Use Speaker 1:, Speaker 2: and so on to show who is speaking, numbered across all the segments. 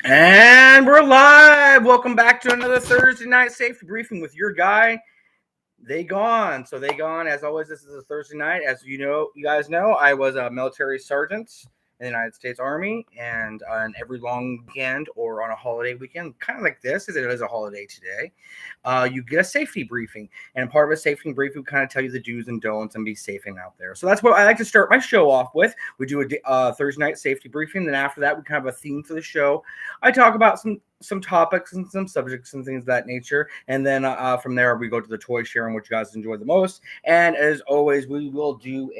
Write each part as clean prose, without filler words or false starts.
Speaker 1: And we're live. Welcome back to another Thursday night safety briefing with your guy. They gone. So they gone. As always, this is a Thursday night. As you guys know, I was a military sergeant in the United States Army, and on every long weekend or on a holiday weekend, kind of like this, as it is a holiday today, you get a safety briefing. And part of a safety briefing, we kind of tell you the do's and don'ts and be safe out there. So that's what I like to start my show off with. We do a Thursday night safety briefing. Then after that, we kind of have a theme for the show. I talk about some topics and some subjects and things of that nature. And then from there, we go to the toy sharing, which you guys enjoy the most. And as always, we will do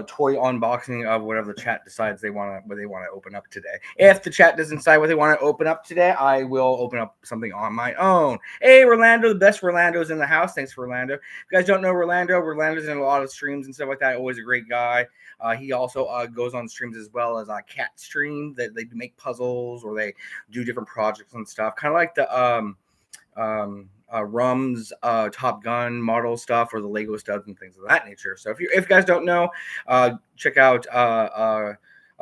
Speaker 1: toy unboxing of whatever the chat decides they want to open up today. If the chat doesn't decide what they want to open up today, I will open up something on my own. Hey, Rolando, the best Rolando's in the house. Thanks, Rolando. If you guys don't know Rolando's in a lot of streams and stuff like that. Always a great guy. He also goes on streams as well as a cat stream that they make puzzles or they do different projects and stuff. Kind of like the Rum's Top Gun model stuff or the Lego stuff and things of that nature. So if you guys don't know, check out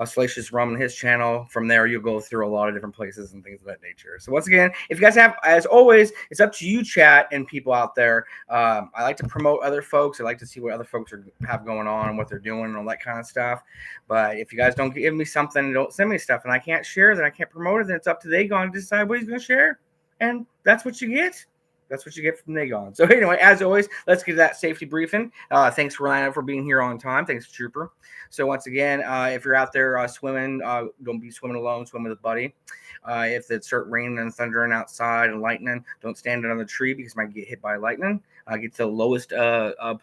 Speaker 1: Salacious Rum and his channel. From there, you'll go through a lot of different places and things of that nature. So once again, if you guys have, as always, it's up to you, chat and people out there. I like to promote other folks. I like to see what other folks have going on and what they're doing and all that kind of stuff. But if you guys don't give me something, don't send me stuff, and I can't share, then I can't promote it, then it's up to they going to decide what he's going to share. And that's what you get. That's what you get from Nagon. So anyway, as always, let's get to that safety briefing. Thanks, Rolando, for being here on time. Thanks, Trooper. So once again, if you're out there swimming, don't be swimming alone. Swim with a buddy. If it starts raining and thundering outside and lightning, don't stand under the tree because you might get hit by lightning. Get to the lowest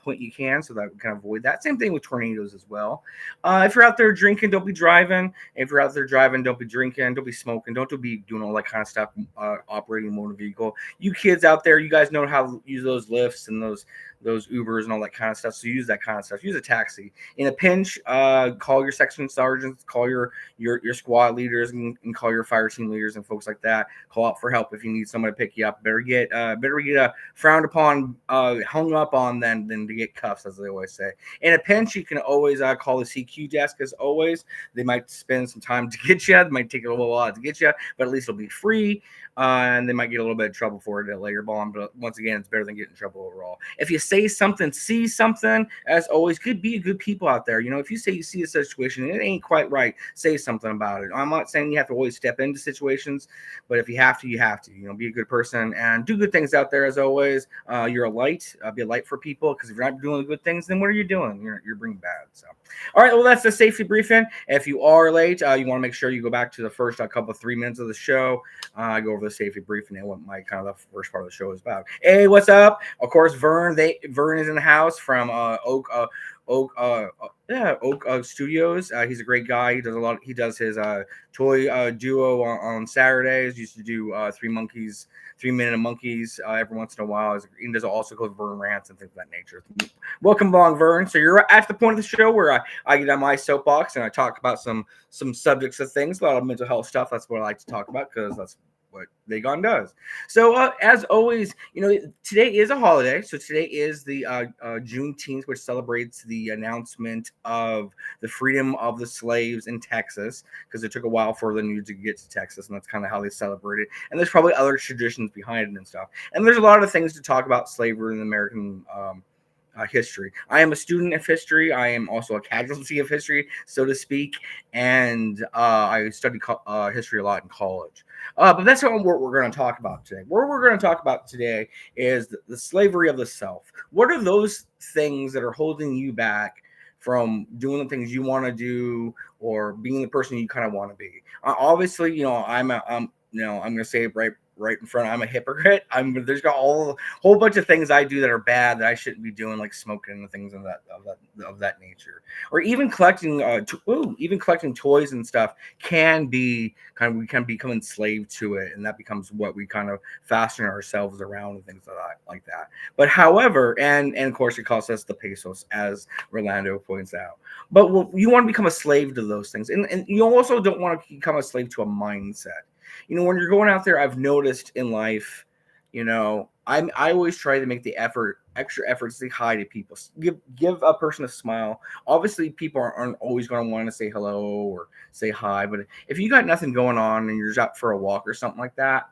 Speaker 1: point you can so that we can avoid that. Same thing with tornadoes as well. If you're out there drinking, don't be driving. If you're out there driving, don't be drinking. Don't be smoking. Don't be doing all that kind of stuff, operating a motor vehicle. You kids out there, you guys know how to use those lifts and those Ubers and all that kind of stuff. So use that kind of stuff. Use a taxi. In a pinch, call your section sergeants, call your squad leaders, and call your fire team leaders and folks like that. Call out for help if you need someone to pick you up. Better get frowned upon, hung up on than to get cuffs, as they always say. In a pinch, you can always call the CQ desk. As always, they might spend some time to get you. They might take a little while to get you, but at least it'll be free. And they might get a little bit of trouble for it later on. But once again, it's better than getting in trouble overall. If you say something, see something, as always, could be good people out there. You know, if you say you see a situation and it ain't quite right, say something about it. I'm not saying you have to always step into situations, but if you have to, you have to. You know, be a good person and do good things out there. As always, you're a light. Be a light for people, because if you're not doing good things, then what are you doing? You're bringing bad. So, all right, well, that's the safety briefing. If you are late, you want to make sure you go back to the first couple 3 minutes of the show. Go over the safety briefing and what my kind of the first part of the show is about. Hey, what's up? Of course, Vern is in the house from Oak Studios. He's a great guy. He does his toy duo on Saturdays. Used to do 3 Minute Monkeys every once in a while. He does also go Vern rants and things of that nature. Welcome along, Vern. So you're at the point of the show where I get on my soapbox and I talk about some subjects of things, a lot of mental health stuff. That's what I like to talk about, because that's what Dagon does. So as always, you know, today is a holiday. So today is the Juneteenth, which celebrates the announcement of the freedom of the slaves in Texas, because it took a while for the news to get to Texas, and that's kind of how they celebrate it. And there's probably other traditions behind it and stuff. And there's a lot of things to talk about slavery in American history. I am a student of history. I am also a casualty of history, so to speak, and I studied history a lot in college. But that's not what we're going to talk about today. What we're going to talk about today is the slavery of the self. What are those things that are holding you back from doing the things you want to do or being the person you kind of want to be? Obviously, you know, I'm going to say it right in front. I'm a hypocrite. There's got a whole bunch of things I do that are bad that I shouldn't be doing, like smoking and things of that nature. Or even collecting toys and stuff can be we can become enslaved to it, and that becomes what we kind of fasten ourselves around and things like that. But however, and of course it costs us the pesos, as Rolando points out. But you want to become a slave to those things, and you also don't want to become a slave to a mindset. You know, when you're going out there, I've noticed in life, you know, I always try to make the effort extra effort to say hi to people. Give a person a smile. Obviously, people aren't always going to want to say hello or say hi, but if you got nothing going on and you're just out for a walk or something like that,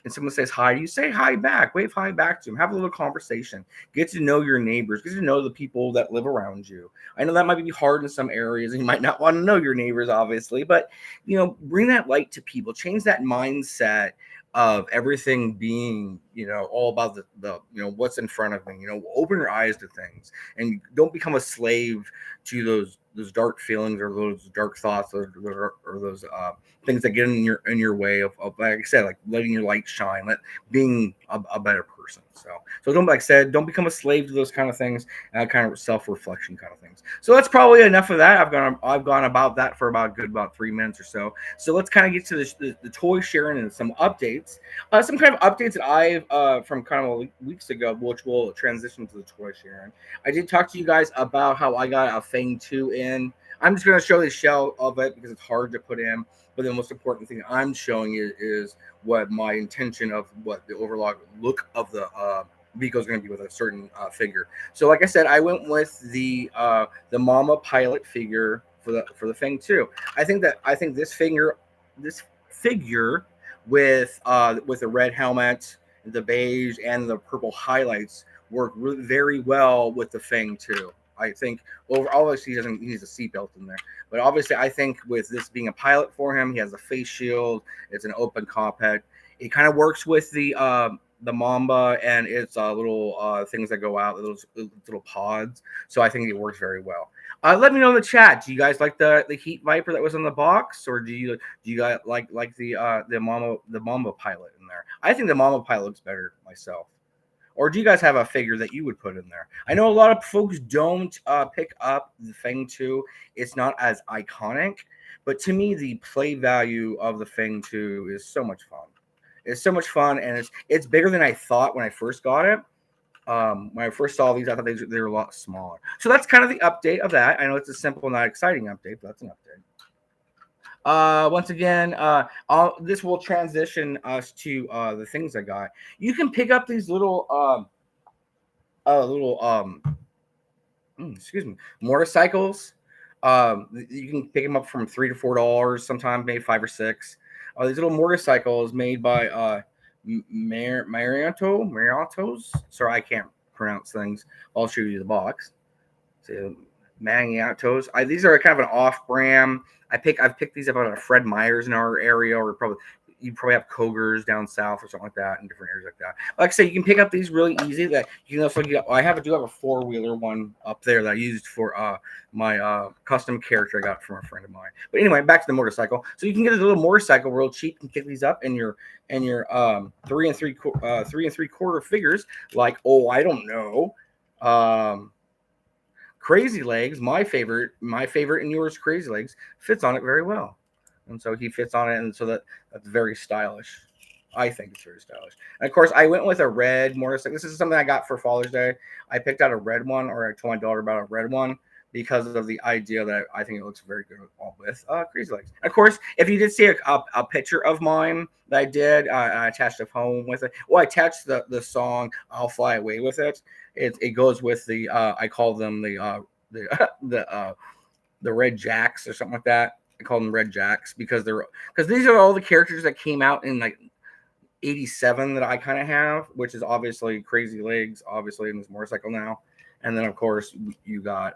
Speaker 1: and someone says hi, you say hi back, wave hi back to them, have a little conversation, get to know your neighbors, get to know the people that live around you. I know that might be hard in some areas, and you might not want to know your neighbors, obviously, but bring that light to people, change that mindset of everything being, all about the what's in front of me. Open your eyes to things and don't become a slave to those dark feelings or those dark thoughts or those things that get in your way of, like I said, like letting your light shine, being a better person. So don't, like I said, don't become a slave to those kind of things, kind of self-reflection kind of things. So that's probably enough of that. I've gone about that for about 3 minutes or so. So let's kind of get to the toy sharing and some updates. Some kind of updates that I've from kind of weeks ago, which will transition to the toy sharing. I did talk to you guys about how I got a Fang 2 in. I'm just going to show the shell of it because it's hard to put in. But the most important thing I'm showing is what my intention of what the overall look of the vehicle is going to be with a certain figure. So, like I said, I went with the Mama Pilot figure for the Fang 2. I think this figure with the red helmet, the beige, and the purple highlights work very well with the Fang 2. I think obviously he needs a seatbelt in there, but obviously I think with this being a pilot for him, he has a face shield. It's an open cockpit. It kind of works with the Mamba and its little things that go out, those little pods. So I think it works very well. Let me know in the chat. Do you guys like the Heat Viper that was in the box, or do you guys like the Mamba pilot in there? I think the Mamba pilot looks better myself. Or do you guys have a figure that you would put in there? I know a lot of folks don't pick up the Fang 2. It's not as iconic, but to me, the play value of the Fang 2 is so much fun. It's so much fun, and it's bigger than I thought when I first got it. When I first saw these, I thought they were a lot smaller. So that's kind of the update of that. I know it's a simple, not exciting update, but that's an update. Once again, this will transition us to the things I got. You can pick up these little motorcycles. You can pick them up from $3 to $4, sometimes maybe $5 or $6. These little motorcycles made by Mariantos. Sorry, I can't pronounce things. I'll show you the box. So, Mariantos. These are kind of an off-brand. I've picked these up out of Fred Meyer's in our area, or you probably have Kogers down south or something like that in different areas like that. Like I say, you can pick up these really easy. That you can also get. I do have a 4-wheeler one up there that I used for my custom character I got from a friend of mine. But anyway, back to the motorcycle. So you can get a little motorcycle real cheap and pick these up in your 3 3/4 figures. Like, I don't know. Crazy Legs, my favorite, and yours, Crazy Legs, fits on it very well, and so he fits on it, and so that's very stylish. I think it's very stylish. And of course, I went with a red motorcycle. This is something I got for Father's Day. I picked out a red one, or I told my daughter about a red one because of the idea that I think it looks very good with Crazy Legs. Of course, if you did see a picture of mine that I did, I attached a poem with it. Well, I attached the song "I'll Fly Away with It." It goes with the I call them the Red Jacks or something like that. I call them Red Jacks because these are all the characters that came out in like '87 that I kind of have, which is obviously Crazy Legs, obviously in this motorcycle now, and then of course you got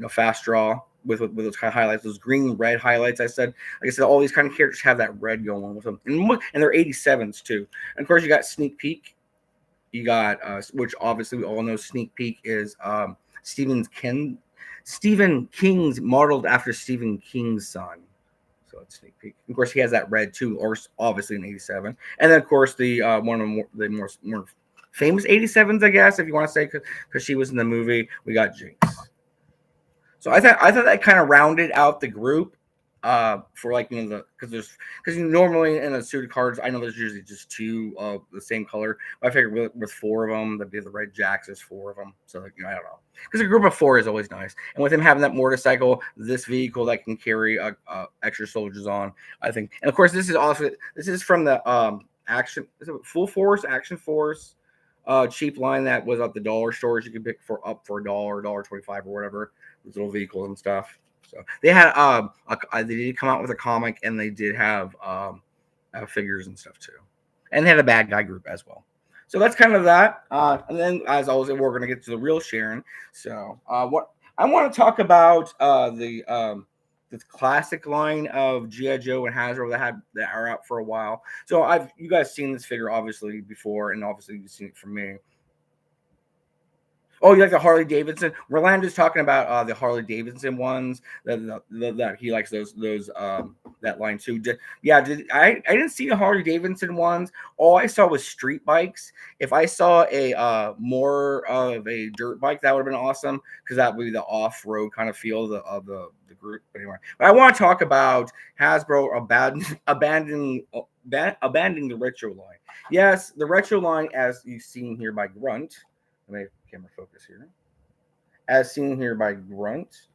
Speaker 1: Fast Draw with those kind of highlights, those green red highlights. Like I said, all these kind of characters have that red going on with them, and they're '87s too. And of course you got Sneak Peek. You got which obviously we all know Sneak Peek is Stephen King's modeled after Stephen King's son. So it's Sneak Peek. Of course, he has that red too, or obviously in '87. And then of course the one of the more famous '87s, I guess, if you want to say, because she was in the movie. We got Jinx. So I thought that kind of rounded out the group for because normally in a suit of cards, I know there's usually just 2 of the same color. But I figured with 4 of them, that'd be the Red Jacks. There's 4 of them, so I don't know. Because a group of 4 is always nice, and with him having that motorcycle, this vehicle that can carry extra soldiers on, I think. And of course, this is from the Action. Is it Full Force, Action Force, cheap line that was at the dollar stores. You could pick for up for $1, $1.25 or whatever. Those little vehicles and stuff. So they had they did come out with a comic, and they did have figures and stuff too, and they had a bad guy group as well. So that's kind of that. And then, as always, we're going to get to the real Sharon. So, what I want to talk about the classic line of GI Joe and Hasbro that are out for a while. So, you guys seen this figure obviously before, and obviously you've seen it from me. Oh, you like the Harley Davidson? Rolando's talking about the Harley Davidson ones that he likes those that line too. I didn't see the Harley Davidson ones. All I saw was street bikes. If I saw a more of a dirt bike, that would have been awesome because that would be the off road kind of feel of the group. But anyway, but I want to talk about Hasbro abandoning the retro line. Yes, the retro line, as you've seen here by Grunt. Let me camera focus here. As seen here by Grunt,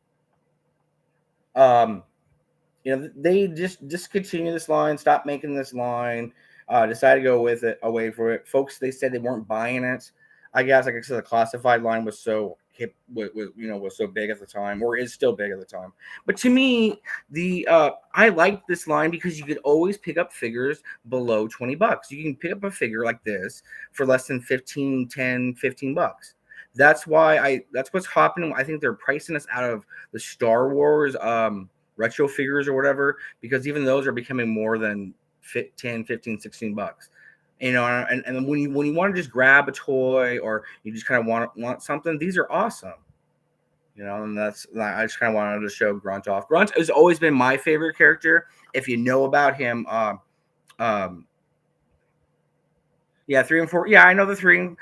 Speaker 1: they just discontinue this line, stop making this line, decided to go away from it. Folks, they said they weren't buying it. I guess, like I said, the classified line was so hip, was so big at the time, or is still big at the time. But to me, I liked this line because you could always pick up figures below $20. You can pick up a figure like this for less than 15, 10, 15 bucks. That's what's happening. I think they're pricing us out of the Star Wars retro figures or whatever, because even those are becoming more than 10, 15, 16 bucks. And when you want to just grab a toy or you just kind of want something, these are awesome. And I just kind of wanted to show Grunt off. Grunt has always been my favorite character. If you know about him, yeah, 3 and 4. Yeah, I know the 3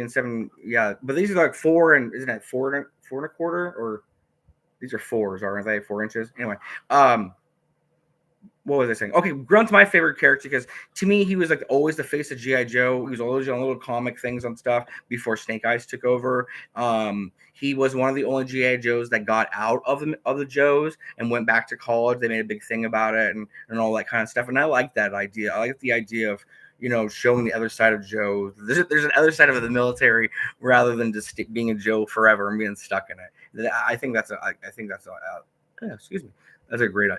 Speaker 1: and 7. Yeah, but these are like 4 and isn't it 4 and a quarter, or these are 4s, aren't they? 4 inches. Anyway, what was I saying? Okay, Grunt's my favorite character because to me he was like always the face of GI Joe. He was always on little comic things and stuff before Snake Eyes took over. He was one of the only GI Joes that got out of the Joes and went back to college. They made a big thing about it and all that kind of stuff. And I like that idea. I like the idea of showing the other side of Joe. There's an other side of the military rather than just being a Joe forever and being stuck in it. I think that's excuse me. That's a great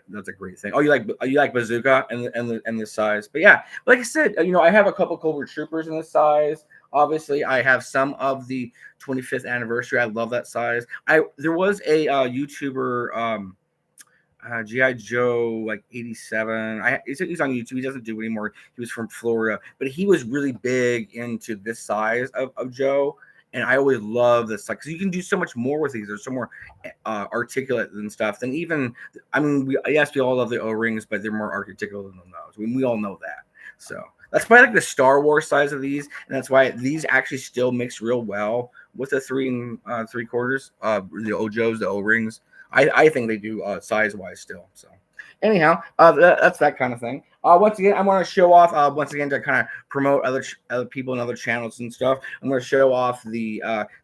Speaker 1: thing. Oh, you like Bazooka and the size, but yeah, like I said, I have a couple Cobra Troopers in this size. Obviously, I have some of the 25th anniversary. I love that size. There was a YouTuber, GI Joe like 87. He's on YouTube. He doesn't do it anymore. He was from Florida, but he was really big into this size of Joe. And I always love this, like, because you can do so much more with these. They're so more articulate and stuff than even. I mean, we all love the O-rings, but they're more articulate than those. We all know that. So that's probably like the Star Wars size of these, and that's why these actually still mix real well with the 3 3/4. The Ojos, the O-rings. I think they do size wise still. So anyhow, that's that kind of thing. Once again, I want to show off once again to kind of promote other people and other channels and stuff. I'm going to show off the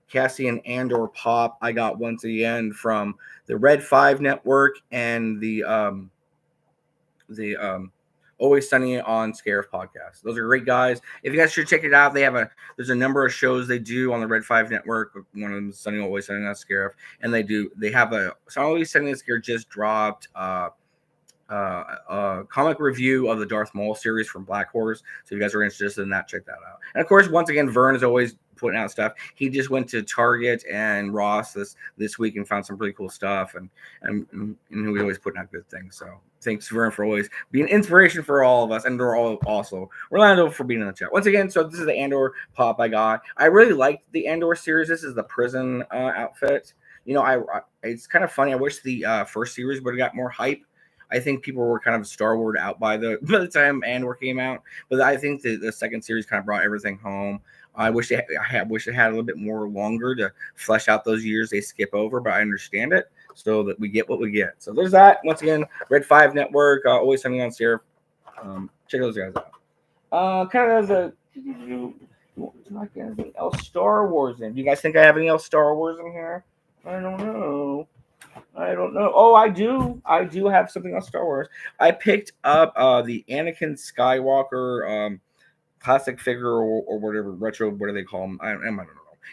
Speaker 1: Cassian Andor pop I got once again from the Red 5 network and the Always Sunny on Scarif podcast. Those are great guys. If you guys should check it out, there's a number of shows they do on the Red 5 network. One of them is Always Sunny on Scarif, and they have a Always Sunny on Scarif just dropped comic review of the Darth Maul series from Black Horse. So if you guys are interested in that, check that out. And of course, once again, Vern is always putting out stuff. He just went to Target and Ross this week and found some pretty cool stuff, and he's always putting out good things. So thanks, Vern, for always being inspiration for all of us, and they're all also Orlando for being in the chat once again. So this is the Andor pop I got. I really liked the Andor series. This is the prison outfit. It's kind of funny. I wish the first series would have got more hype. I think people were kind of Star Wars out by the time Andor came out, but I think the second series kind of brought everything home. I wish they had a little bit more longer to flesh out those years they skip over, but I understand it so that we get what we get. So there's that. Once again, Red 5 Network, Always Sunny on Scarif. Check those guys out. Kind of as a like anything else Star Wars in. Do you guys think I have any else Star Wars in here? I don't know. Oh, I do. I do have something on Star Wars. I picked up the Anakin Skywalker classic figure or whatever retro. What do they call them? I don't know.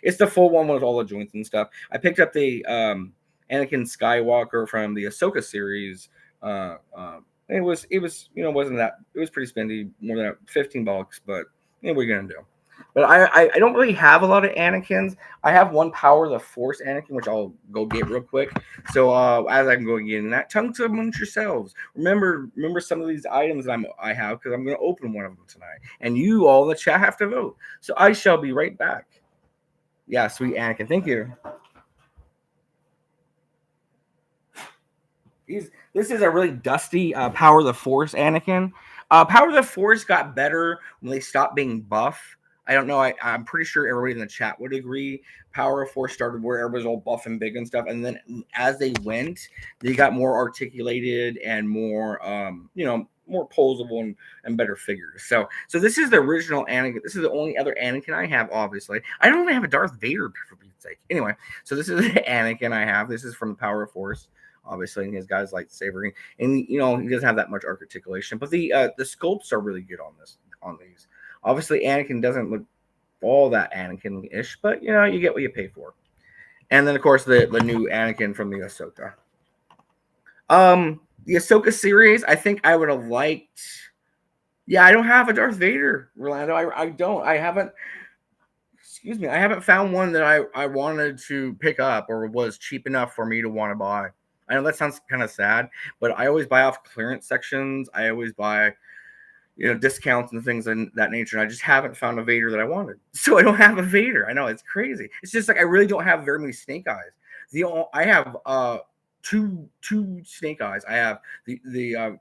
Speaker 1: It's the full one with all the joints and stuff. I picked up the Anakin Skywalker from the Ahsoka series. It was wasn't that, it was pretty spendy, more than $15, but what are you gonna do? But I don't really have a lot of Anakins. I have one Power of the Force Anakin, which I'll go get real quick. So as I'm going in that, tongue to amongst yourselves. Remember some of these items that I have, because I'm going to open one of them tonight, and you all in the chat have to vote. So I shall be right back. Yeah, sweet Anakin, thank you. This is a really dusty Power of the Force Anakin. Power of the Force got better when they stopped being buff. I don't know. I'm pretty sure everybody in the chat would agree. Power of Force started where everybody's all buff and big and stuff, and then as they went, they got more articulated and more, more posable and better figures. So this is the original Anakin. This is the only other Anakin I have. Obviously, I don't even have a Darth Vader for Pete's sake. Anyway, so this is the Anakin I have. This is from the Power of Force. Obviously, and he's got his lightsaber, and he doesn't have that much articulation, but the sculpts are really good on these. Obviously, Anakin doesn't look all that Anakin-ish, but you get what you pay for. And then, of course, the new Anakin from the Ahsoka. The Ahsoka series, I think I would have liked. Yeah, I don't have a Darth Vader, Rolando. I don't. I haven't. Excuse me. I haven't found one that I wanted to pick up or was cheap enough for me to want to buy. I know that sounds kind of sad, but I always buy off clearance sections. I always buy, discounts and things of that nature. And I just haven't found a Vader that I wanted, so I don't have a Vader. I know it's crazy. It's just like I really don't have very many Snake Eyes. I have two Snake Eyes. I have the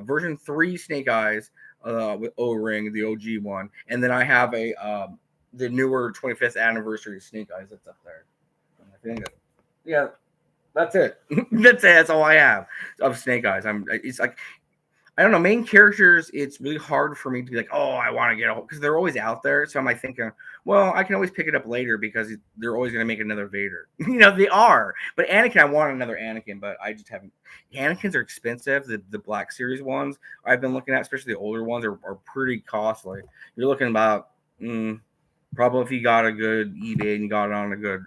Speaker 1: version 3 Snake Eyes with O-ring, the OG one, and then I have the newer 25th anniversary Snake Eyes that's up there. I think, yeah. That's it. That's all I have of Snake Eyes. It's like, I don't know, main characters. It's really hard for me to be like, oh, I want to get a because they're always out there. So I'm like thinking, well, I can always pick it up later because they're always going to make another Vader. They are. But Anakin, I want another Anakin, but I just haven't. Anakins are expensive. The Black Series ones I've been looking at, especially the older ones, are pretty costly. You're looking about probably if you got a good eBay and you got it on a good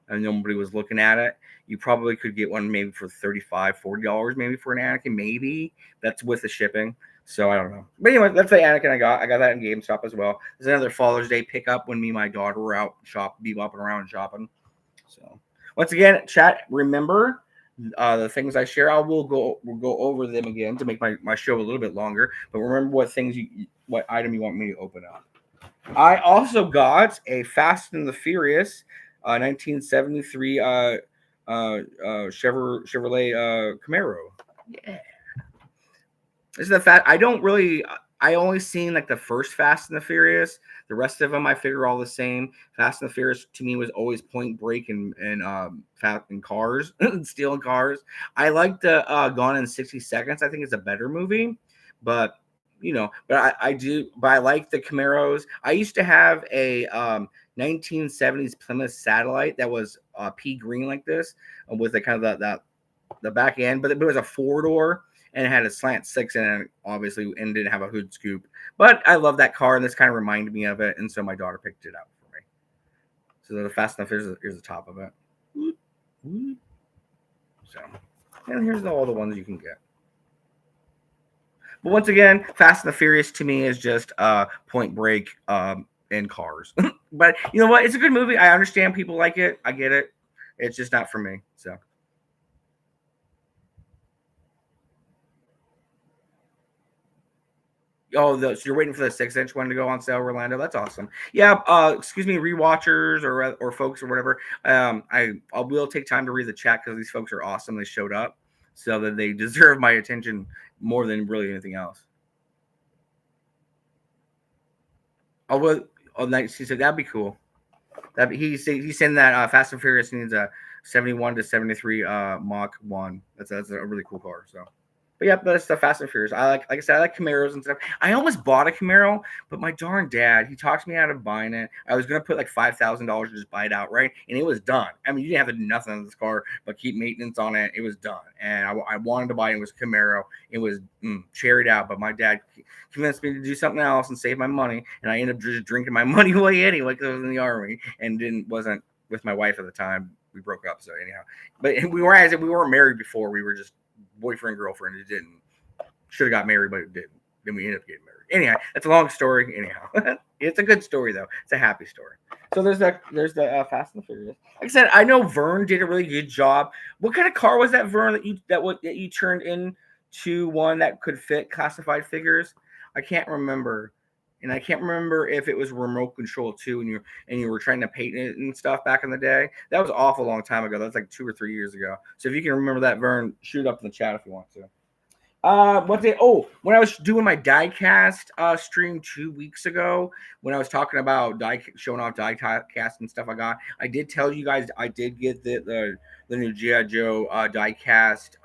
Speaker 1: and nobody was looking at it, you probably could get one maybe for $35-$40 maybe for an Anakin. Maybe that's with the shipping. So I don't know. But anyway, that's the Anakin I got. I got that in GameStop as well. There's another Father's Day pickup when me and my daughter were out bebopping around shopping. So once again, chat, remember the things I share. We'll go over them again to make my show a little bit longer. But remember what item you want me to open up. I also got a Fast and the Furious 1973 Chevrolet Camaro. Yeah. This is the fact I only seen like the first Fast and the Furious. The rest of them I figure all the same. Fast and the Furious to me was always Point Break and cars, stealing cars. I like the Gone in 60 Seconds. I think it's a better movie, but I like the Camaros. I used to have a 1970s Plymouth Satellite that was pea green like this with the kind of the back end, but it was a 4-door and it had a slant 6 in it, obviously, and didn't have a hood scoop. But I love that car, and this kind of reminded me of it, and so my daughter picked it up for me. So the Fast and the Furious is the top of it. So, and here's all the ones you can get. But once again, Fast and the Furious to me is just Point Break in cars. But you know what? It's a good movie. I understand people like it. I get it. It's just not for me. So. Oh, so you're waiting for the 6-inch one to go on sale, Orlando? That's awesome. Yeah. Excuse me, rewatchers or folks or whatever. I will take time to read the chat because these folks are awesome. They showed up, so that they deserve my attention more than really anything else. Oh well. Oh, nice. He said that'd be cool. He's saying that Fast and Furious needs a 71 to 73 Mach 1. That's a really cool car. So But yeah, that's the Fast and Furious. Like I said, I like Camaros and stuff. I almost bought a Camaro, but my darn dad, he talked me out of buying it. I was gonna put like $5,000 to just buy it outright, and it was done. I mean, you didn't have to do nothing on this car, but keep maintenance on it. It was done, and I wanted to buy it. It was a Camaro. It was cherried out, but my dad convinced me to do something else and save my money, and I ended up just drinking my money away anyway because I was in the army and wasn't with my wife at the time. We broke up, so anyhow. But we weren't married before. We were just boyfriend girlfriend. It didn't. Should have got married, but it didn't. Then we ended up getting married. Anyhow, that's a long story. Anyhow, it's a good story though. It's a happy story. So there's the Fast and the Furious. Like I said, I know Vern did a really good job. What kind of car was that, Vern, that you turned into one that could fit classified figures? I can't remember. And I can't remember if it was remote control too, and you were trying to paint it and stuff back in the day. That was awful long time ago. That's like 2 or 3 years ago. So if you can remember that, Vern, shoot up in the chat if you want to. When I was doing my diecast stream 2 weeks ago, when I was talking about showing off diecast and stuff I did tell you guys I did get the new G.I. Joe diecast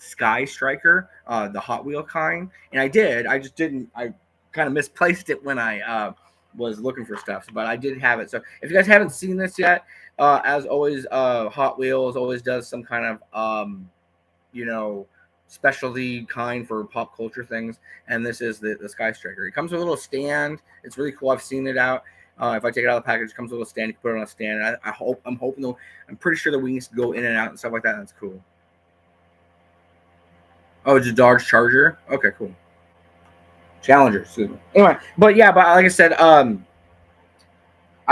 Speaker 1: Sky Striker, the Hot Wheel kind, and I did. I just didn't. I kind of misplaced it when I was looking for stuff, but I did have it. So if you guys haven't seen this yet, as always, Hot Wheels always does some kind of specialty kind for pop culture things, and this is the Sky Striker. It comes with a little stand. It's really cool. I've seen it out. If I take it out of the package, it comes with a little stand. You can put it on a stand. And I'm pretty sure the wings go in and out and stuff like that. That's cool. Oh, it's a Dodge Charger. Okay, cool. Challenger. Excuse me. Anyway, but like I said, I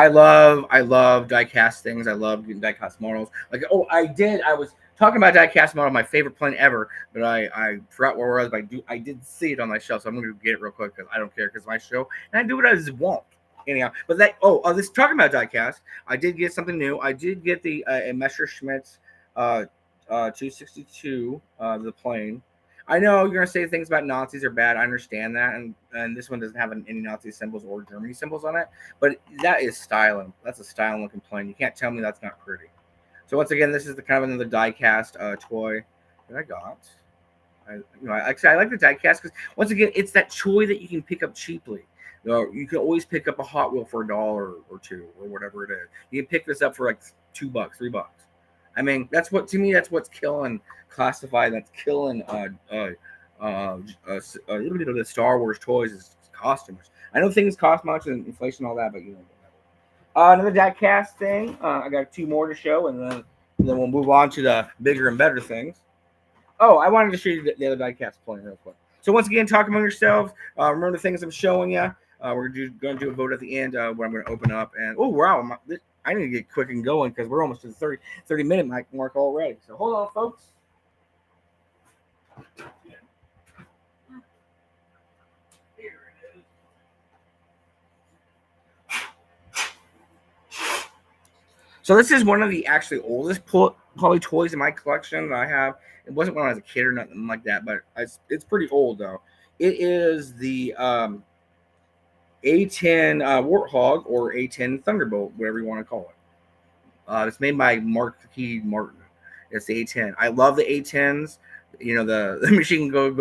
Speaker 1: love diecast things. I love getting diecast models. Like, I was talking about diecast model, my favorite plane ever, but I forgot where I was. But I did see it on my shelf, so I'm gonna get it real quick because I don't care because my show and I do what I just want. Anyhow, but this talking about diecast, I did get something new. I did get the Messerschmitt 262, the plane. I know you're gonna say things about Nazis are bad. I understand that, and this one doesn't have any Nazi symbols or Germany symbols on it, but that is styling. That's a styling looking plane. You can't tell me that's not pretty. So once again, this is the kind of another die-cast toy that I got. I like the die-cast because once again, it's that toy that you can pick up cheaply. You can always pick up a Hot Wheel for $1 or $2 or whatever it is. You can pick this up for like $2, $3. I mean, that's what's killing classified. That's killing the Star Wars toys is costumes. I know things cost much and inflation and all that, but another die-cast thing. I got 2 more to show, and then we'll move on to the bigger and better things. Oh, I wanted to show you the other die-cast plane real quick. So once again, talk among yourselves. Remember the things I'm showing you. We're going to do a vote at the end where I'm going to open up. And oh wow, I need to get quick and going because we're almost to the 30-minute mark already. So hold on, folks. Here it is. So this is one of the actually oldest probably toys in my collection that I have. It wasn't when I was a kid or nothing like that, but it's pretty old though. It is the A10 Warthog or A10 Thunderbolt, whatever you want to call it. It's made by Marquis Martin. It's the A10. I love the A10s. The machine goes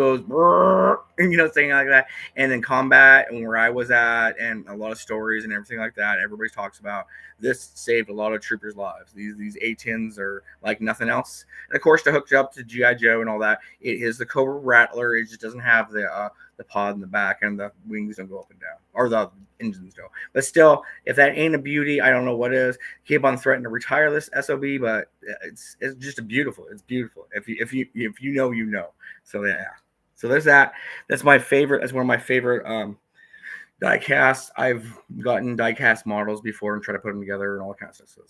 Speaker 1: saying like that, and then combat and where I was at, and a lot of stories and everything like that. Everybody talks about this saved a lot of troopers' lives. These A10s are like nothing else. And of course, to hook up to GI Joe and all that, it is the Cobra Rattler. It just doesn't have the pod in the back, and the wings don't go up and down, or the engines don't. But still, if that ain't a beauty, I don't know what is. Keep on threatening to retire this SOB, but it's just beautiful. It's beautiful. If you know. So yeah. So there's that. That's my favorite. That's one of my favorite diecast. I've gotten diecast models before and try to put them together and all that kind of stuff. So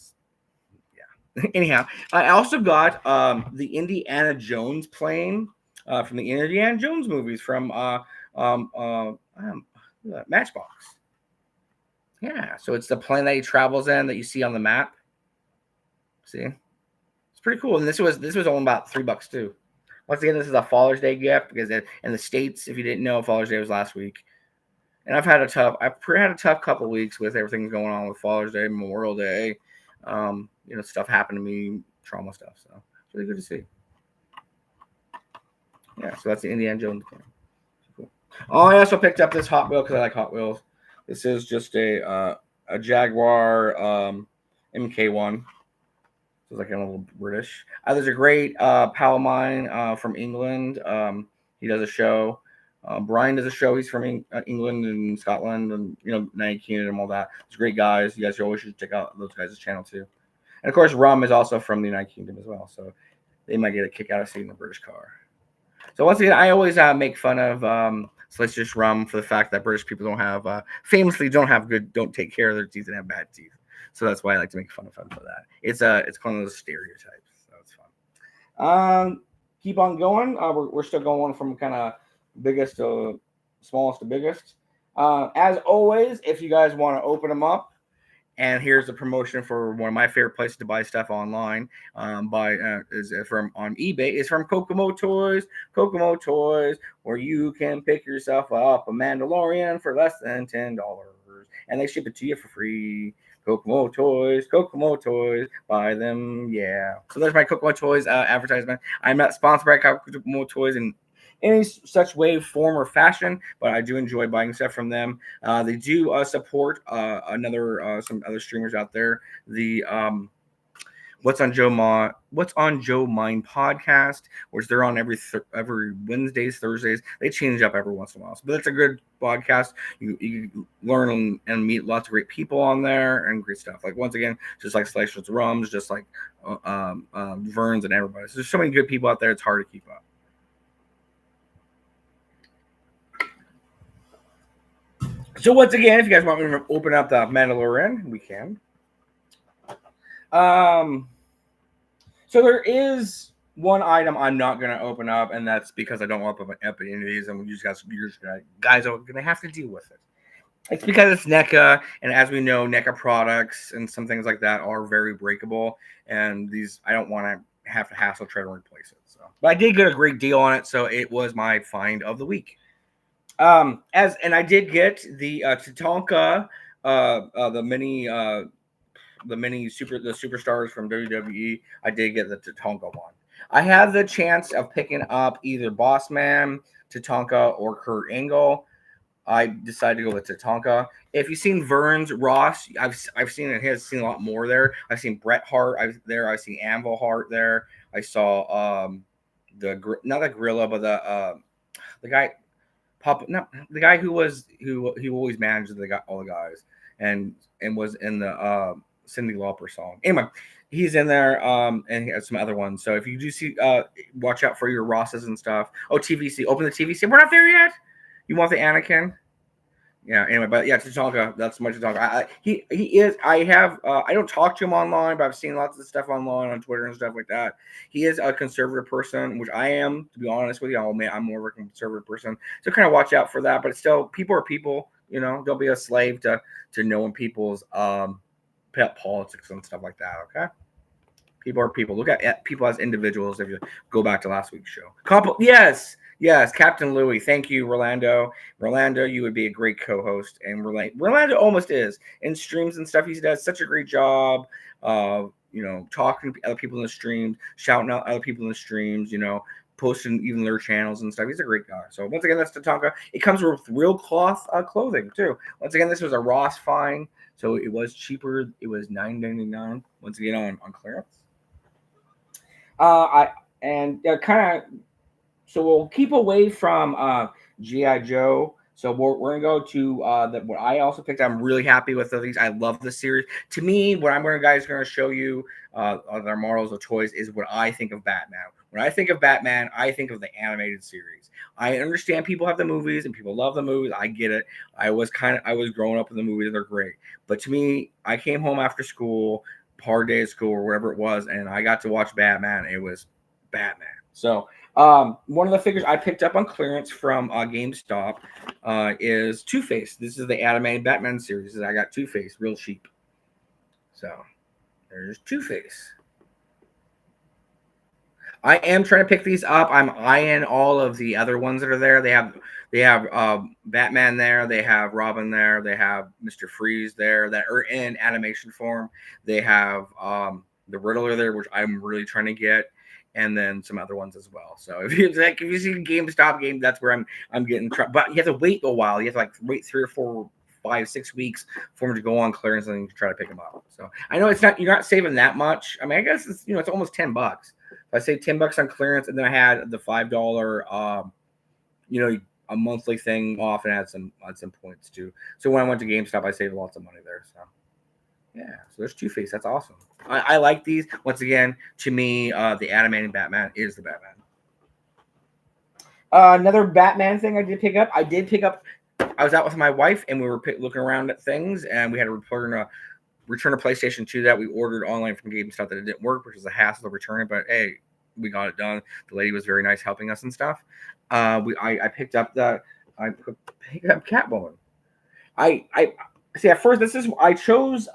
Speaker 1: yeah. Anyhow, I also got the Indiana Jones plane from the Indiana Jones movies from Matchbox. Yeah, so it's the plane that he travels in that you see on the map. See, it's pretty cool. And this was only about $3 too. Once again, this is a Father's Day gift because in the States, if you didn't know, Father's Day was last week. And I've had a tough couple of weeks with everything going on with Father's Day, Memorial Day. Stuff happened to me, trauma stuff. So it's really good to see. Yeah, so that's the Indiana Jones game. Cool. Oh, I also picked up this Hot Wheel because I like Hot Wheels. This is just a Jaguar MK1. So it's like a little British. There's a great pal of mine from England. He does a show. Brian does a show. He's from England and Scotland and United Kingdom, all that. It's great guys. You guys always should check out those guys' channel too. And of course, Rum is also from the United Kingdom as well. So they might get a kick out of seeing the British car. So once again, I always make fun of Sliced Rum for the fact that British people famously don't take care of their teeth and have bad teeth. So that's why I like to make fun of him for that. It's one of those stereotypes. So it's fun. Keep on going. We're still going from kind of biggest to smallest to biggest. As always, if you guys want to open them up, and here's a promotion for one of my favorite places to buy stuff online. Is from on eBay. Is from Kokomo Toys. Kokomo Toys, where you can pick yourself up a Mandalorian for less than $10, and they ship it to you for free. Kokomo Toys, Kokomo Toys, buy them, yeah. So there's my Kokomo Toys advertisement. I'm not sponsored by Kokomo Toys in any such way, form, or fashion, but I do enjoy buying stuff from them. They do support some other streamers out there. The What's on Joe Mind podcast, which they're on every Wednesdays, Thursdays. They change up every once in a while, but it's a good podcast. You learn and meet lots of great people on there and great stuff. Like once again, just like Sliced Rums, just like Verns and everybody. So there's so many good people out there. It's hard to keep up. So once again, if you guys want me to open up the Mandalorian, we can. So there is one item I'm not going to open up, and that's because I don't want to open up any of these, and you guys are going to have to deal with it. It's because it's NECA, and as we know, NECA products and some things like that are very breakable, and these I don't want to have to hassle try to replace it. So, but I did get a great deal on it, so it was my find of the week. And I did get the Tatanka, the mini superstars from WWE. I did get the Tatanka one. I had the chance of picking up either Boss Man, Tatanka, or Kurt Angle. I decided to go with Tatanka. If you've seen Vern's Ross, I've seen it. Has seen a lot more there. I've seen Bret Hart. I've seen Anvil Hart there. I saw not the gorilla, but the guy. The guy who always managed all the guys and was in the Cyndi Lauper song. Anyway, he's in there and he has some other ones. So if you do see, watch out for your Rosses and stuff. Oh, TVC, open the TVC. We're not there yet. You want the Anakin? Yeah. Anyway, but yeah, Tatanka. That's much to talk. He is. I don't talk to him online, but I've seen lots of stuff online on Twitter and stuff like that. He is a conservative person, which I am. To be honest with you, I'm more of a conservative person, so kind of watch out for that. But it's still, people are people. Don't be a slave to knowing people's pet politics and stuff like that. Okay. People are people. Look at people as individuals. If you go back to last week's show, yes, Captain Louis. Thank you, Rolando. Rolando, you would be a great co-host, and Rolando almost is in streams and stuff. He does such a great job. Talking to other people in the streams, shouting out other people in the streams. Posting even their channels and stuff. He's a great guy. So once again, that's Tatanka. It comes with real cloth clothing too. Once again, this was a Ross find, so it was cheaper. It was $9.99. Once again, on clearance. So we'll keep away from GI Joe. So we're gonna go to what I also picked. I'm really happy with these. I love the series. To me, what I'm going to show you our models of toys is what I think of Batman. When I think of Batman, I think of the animated series. I understand people have the movies and people love the movies. I get it. I was growing up with the movies. They're great. But to me, I came home after school, hard day at school or whatever it was, and I got to watch Batman. It was Batman. So one of the figures I picked up on clearance from GameStop is Two-Face. This is the animated Batman series. I got Two-Face real cheap. So there's Two-Face. I am trying to pick these up. I'm eyeing all of the other ones that are there. They have Batman there. They have Robin there. They have Mr. Freeze there that are in animation form. They have the Riddler there, which I'm really trying to get. and then some other ones as well. So if you see GameStop game, that's where I'm getting. But you have to wait a while. You have to like wait 3 or 4, 5, 6 weeks for them to go on clearance, and then you can try to pick them up. So I know you're not saving that much. I mean, I guess it's almost $10. If I say $10 on clearance, and then I had the $5 a monthly thing off, and had some points too. So when I went to GameStop, I saved lots of money there. So yeah, so there's Two-Face. That's awesome. I like these. Once again, to me, the animated Batman is the Batman. Another Batman thing I did pick up. I was out with my wife, and we were looking around at things, and we had to return a PlayStation 2 that we ordered online from GameStop that it didn't work, which was a hassle to return it. But hey, we got it done. The lady was very nice helping us and stuff. I picked up Catwoman. I see at first I chose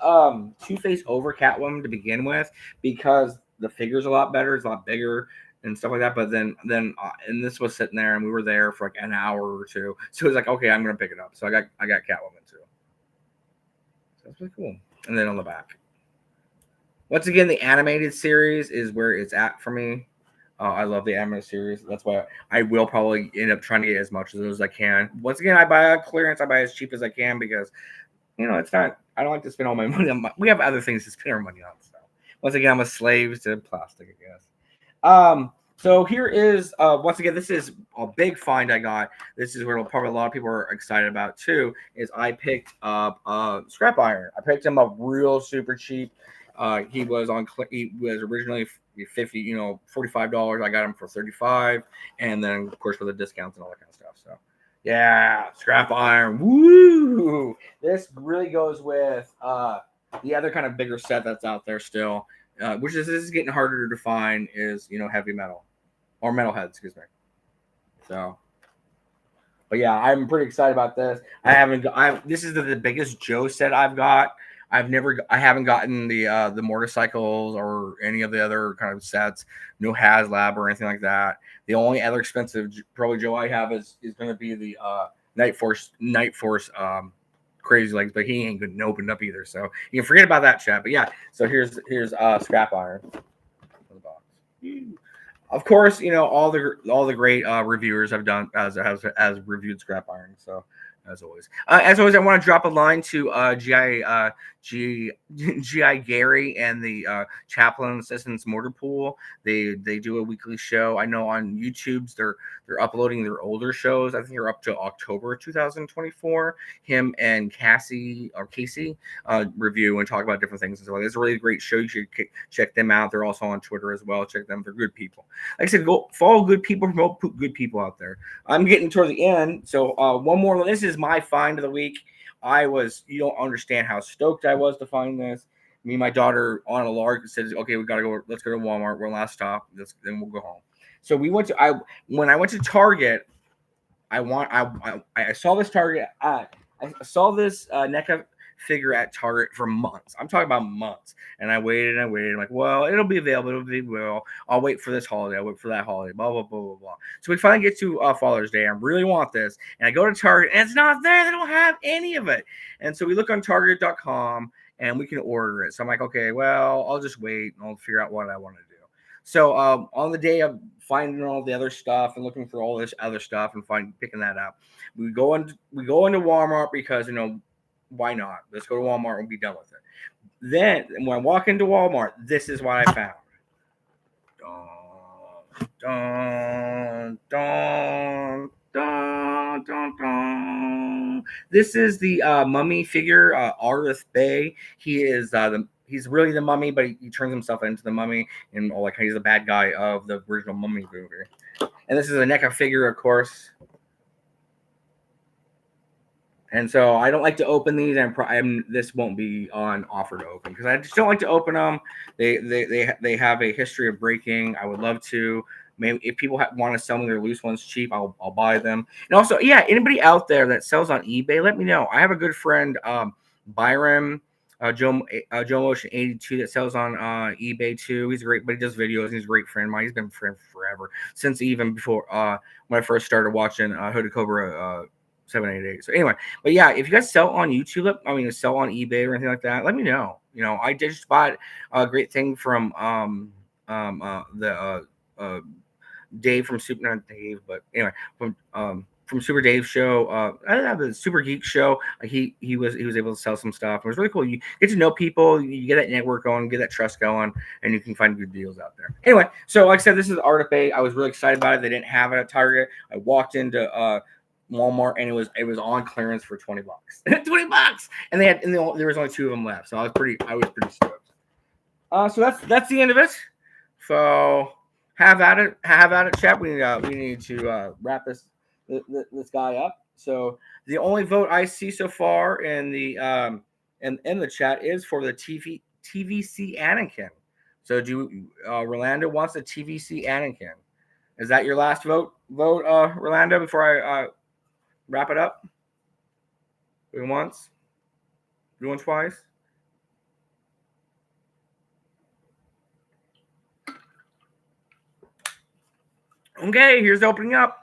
Speaker 1: Two-Face over Catwoman to begin with because the figure's a lot better, it's a lot bigger and stuff like that. But then and this was sitting there, and we were there for like an hour or two, so it was like, okay, I'm gonna pick it up. So I got Catwoman too. So that's pretty cool. And then on the back, once again, the animated series is where it's at for me. I love the animated series. That's why I will probably end up trying to get as much of those as I can. Once again, I buy a clearance. I buy as cheap as I can because it's not. I don't like to spend all my money on. We have other things to spend our money on. So once again, I'm a slave to plastic, I guess. So here is once again, this is a big find I got. This is where probably a lot of people are excited about too. Is I picked up scrap iron. I picked him up real super cheap. He was originally $50, $45. I got him for $35, and then of course with the discounts and all that kind of stuff. So yeah, scrap iron. Woo! This really goes with the other kind of bigger set that's out there still, which this is getting harder to define. Is heavy metal or metalhead, excuse me. So, but yeah, I'm pretty excited about this. This is the biggest Joe set I've got. I haven't gotten the motorcycles or any of the other kind of sets. No HasLab or anything like that. The only other expensive probably Joe I have is going to be the Night Force Crazy Legs, but he ain't going to open up either. So you can forget about that, chat. But yeah, so here's scrap iron in the box. Of course, all the great reviewers have done as reviewed scrap iron. So. As always, I want to drop a line to GI Gary and the Chaplain Assistants Mortar Pool. They do a weekly show. I know on YouTube's they're uploading their older shows. I think they're up to October 2024. Him and Casey review and talk about different things. So it's a really great show. You should check them out. They're also on Twitter as well. Check them. They're good people. Like I said, go follow good people, promote good people out there. I'm getting toward the end, so one more. This is my find of the week. You don't understand how stoked I was to find this. Me and my daughter on a lark said, okay, let's go to Walmart. We're last stop. Then we'll go home. So when I went to Target, I saw this Target. I saw this NECA figure at Target for months. I'm talking about months. And I waited. I'm like, well, it'll be available. I'll wait for this holiday. I'll wait for that holiday. Blah, blah, blah, blah, blah. So we finally get to Father's Day. I really want this. And I go to Target, and it's not there. They don't have any of it. And so we look on Target.com, and we can order it. So I'm like, okay, well, I'll just wait, and I'll figure out what I want to do. So on the day of finding all the other stuff and looking for all this other stuff and picking that up, we go into Walmart because, why not? Let's go to Walmart and be done with it. Then when I walk into Walmart, this is what I found. Dun, dun, dun, dun, dun. This is the mummy figure, Arith Bay. He is he's really the mummy, but he turns himself into the mummy, and he's the bad guy of the original Mummy movie. And this is a NECA figure, of course. And so I don't like to open these, and this won't be on offer to open because I just don't like to open them. They have a history of breaking. I would love to. Maybe if people want to sell me their loose ones cheap, I'll buy them. And also, yeah, anybody out there that sells on eBay, let me know. I have a good friend, Byron, Joe Motion 82 that sells on eBay too. He's great, but he does videos. He's a great friend of mine. He's been a friend forever, since even before when I first started watching Hooded Cobra 788. So anyway, but yeah, if you guys sell on YouTube, sell on eBay or anything like that, let me know. I just bought a great thing from the Dave from Super, not Dave, but anyway, from Super Dave's show. I don't know, the Super Geek show. He was able to sell some stuff. It was really cool. You get to know people, you get that network going, get that trust going, and you can find good deals out there. Anyway, so like I said, this is the Art of Bay. I was really excited about it. They didn't have it at Target. I walked into Walmart and it was on clearance for $20. $20, and there was only 2 of them left. So I was pretty stoked. So that's the end of it. So have at it, chat. We need to wrap this guy up. So the only vote I see so far in the chat is for the TVC Anakin. So Rolando wants a TVC Anakin. Is that your last vote, Rolando? Before I wrap it up. Going once. Going twice. Okay, here's opening up.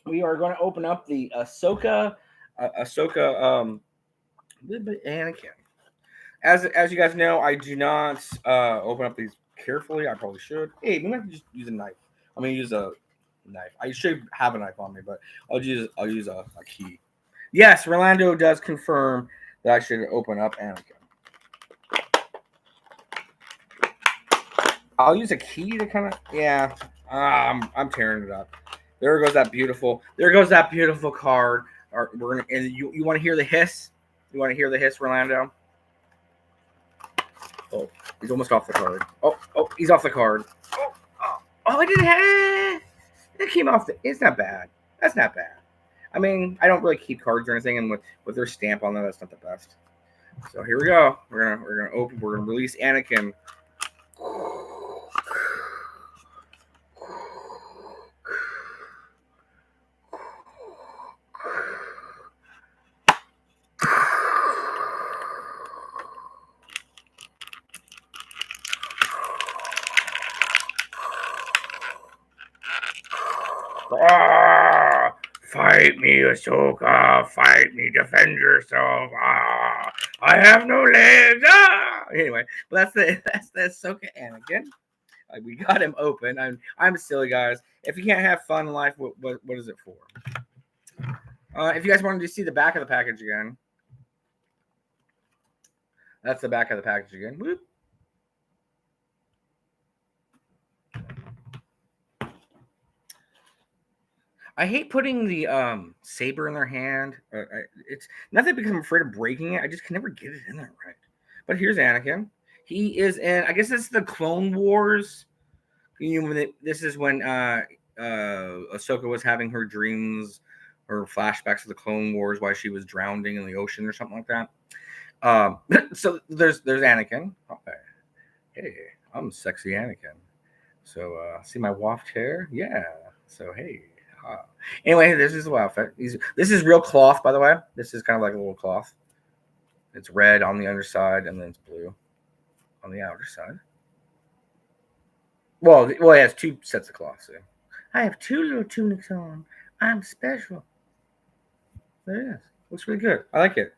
Speaker 1: We are going to open up the Ahsoka Anakin. As you guys know, I do not open up these carefully. I probably should. Hey, maybe I can just use a knife. I'm gonna use a knife. I should have a knife on me, but I'll use a key. Yes, Rolando does confirm that I should open up Anakin. I'll use a key to kind of I'm tearing it up. There goes that beautiful card. We're gonna, and you want to hear the hiss? You want to hear the hiss, Rolando? Oh, he's almost off the card. Oh, he's off the card. Oh, I didn't have it. Came off it's not bad. That's not bad. I mean, I don't really keep cards or anything, and with their stamp on them, that's not the best. So here we go. We're gonna release Anakin. Fight me, Ahsoka. Fight me. Defend yourself. I have no legs. Anyway, that's the Ahsoka Anakin. We got him open. I'm silly, guys. If you can't have fun in life, what is it for? If you guys wanted to see the back of the package again, that's the back of the package again. Whoop. I hate putting the saber in their hand. It's nothing because I'm afraid of breaking it. I just can never get it in there right. But here's Anakin. He is in. I guess it's the Clone Wars. This is when Ahsoka was having her dreams or flashbacks of the Clone Wars while she was drowning in the ocean or something like that. So there's Anakin. Okay. Hey, I'm sexy Anakin. So see my waft hair? Yeah. So hey. Anyway, this is the outfit. This is real cloth, by the way. This is kind of like a little cloth. It's red on the underside, and then it's blue on the outer side. Well, it has 2 sets of cloth. So. I have 2 little tunics on. I'm special. There it is. Looks really good. I like it.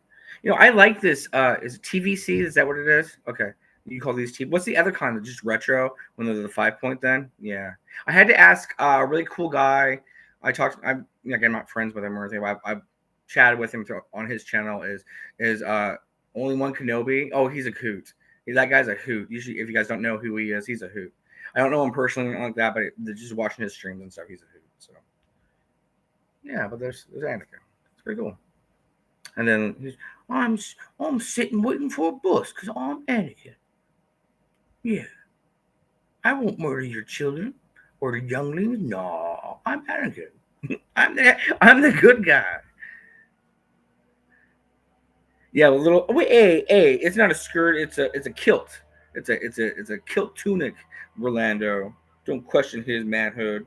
Speaker 1: I like this. Is it TVC? Is that what it is? Okay. You call these TV. What's the other kind? Just retro when they're the 5-point then? Yeah. I had to ask a really cool guy. I'm not friends with him or anything, but I've chatted with him on his channel. Is only one Kenobi? Oh, he's a hoot. That guy's a hoot. Usually, if you guys don't know who he is, he's a hoot. I don't know him personally like that, but just watching his streams and stuff, he's a hoot. So yeah, but there's Anakin. It's pretty cool. And then I'm sitting waiting for a bus because I'm Anakin. Yeah, I won't murder your children or the younglings. No, I'm Anakin. I'm the good guy. Yeah, a little. Wait, hey, it's not a skirt. It's a kilt. It's a kilt tunic. Rolando, don't question his manhood.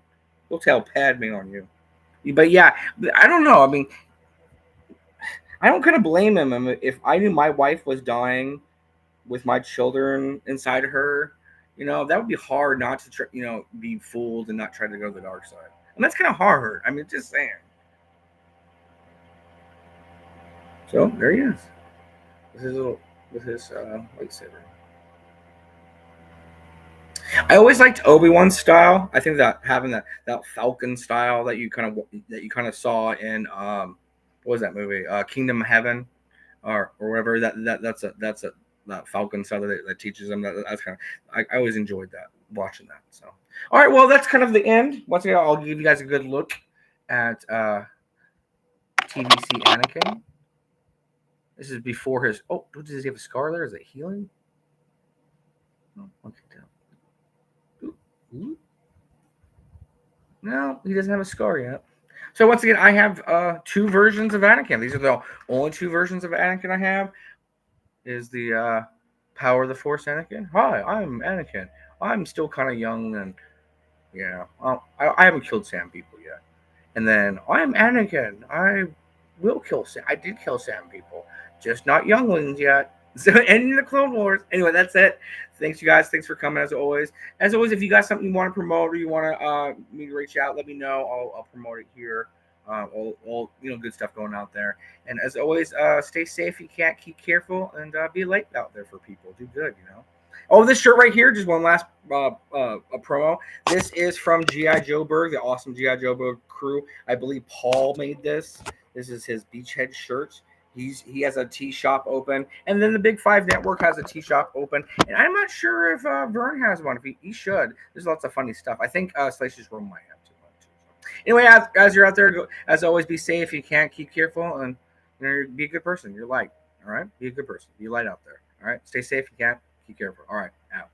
Speaker 1: He'll tell Padme on you. But yeah, I don't know. I mean, I don't kind of blame him. I mean, if I knew my wife was dying with my children inside of her, that would be hard not to be fooled and not try to go to the dark side. And that's kind of hard. I mean, just saying. So there he is. This is lightsaber. I always liked Obi-Wan's style. I think that having that Falcon style that you kind of saw in what was that movie? Kingdom of Heaven or whatever. That's a that Falcon style that teaches them. That's kind of I always enjoyed that watching that. So all right, well that's kind of the end. Once again, I'll give you guys a good look at TVC Anakin. This is before his. Oh, does he have a scar there? Is it healing? Oh, okay, no, he doesn't have a scar yet. So once again, I have two versions of Anakin. These are the only two versions of Anakin I have. Is the Power of the Force Anakin? Hi, I'm Anakin. I'm still kind of young and yeah, I haven't killed Sam people yet. And then I'm Anakin. I will kill Sam. I did kill Sam people, just not younglings yet. So ending the Clone Wars. Anyway, that's it. Thanks, you guys. Thanks for coming as always. As always, if you got something you want to promote or you want to me to reach out, let me know. I'll promote it here. All good stuff going out there. And as always, stay safe. You can't keep careful and be a light out there for people. Do good. Oh, this shirt right here. Just one last a promo. This is from GI Joe Berg, the awesome GI Joe Berg crew. I believe Paul made this. This is his Beachhead shirt. He has a tea shop open, and then the Big Five Network has a tea shop open. And I'm not sure if Vern has one. If he should. There's lots of funny stuff. I think Slaish's Room might have too. Anyway, as you're out there, as always, be safe. You can't keep careful, and be a good person. You're light. All right, be a good person. Be light out there. All right, stay safe. You can't keep careful. All right, out.